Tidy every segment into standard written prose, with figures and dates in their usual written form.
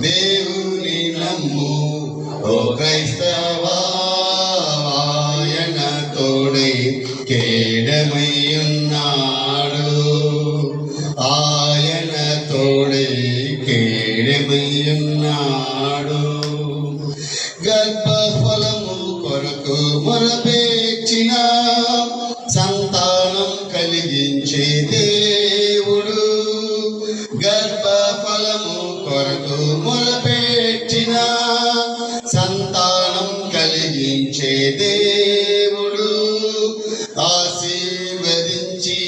దేవుని నమ్ము ఓ క్రైస్తవా, ఆయన తోడై కేడమై ఉన్నాడు, ఆయన తోడై కేడమై ఉన్నాడు. గర్భఫలము కొరకు మొరపెచ్చిన సంతానం కలిగించే దేవుడు, గర్భఫలము కొరకు మొరపెచ్చిన సంతానం కలిగించే దేవుడు, ఆశీర్వదించి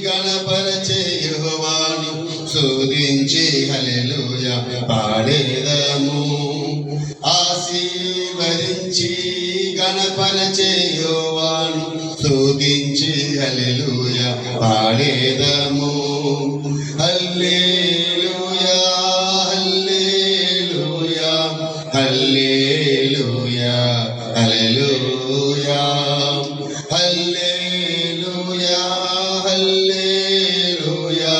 గణపరచే యెహోవాను స్తుతించి హల్లెలూయా పాడేదము. ఆశీర్వదించి గణపరచే యెహోవాను స్తుతించి హల్లెలూయా పాడేదము. హల్లెలూయా హల్లెలూయా హల్లెలూయా హల్లెలూయా హల్లెలూయా హల్లెలూయా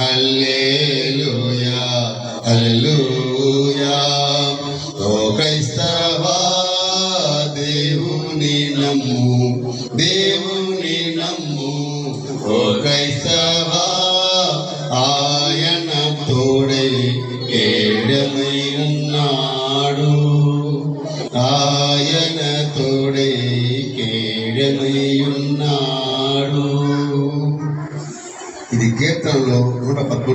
హల్లెలూయా హల్లెలూయా. ఓ క్రైస్తవా, దేవుని నమ్ము, దేవుని నమ్ము. ఓ క్రైస్తవా, ఆయన తోడై కేడమై ఉన్నాడు, ఆయన తోడై కేడమై ఉన్నాడు. ఇది కీర్తనలో 113.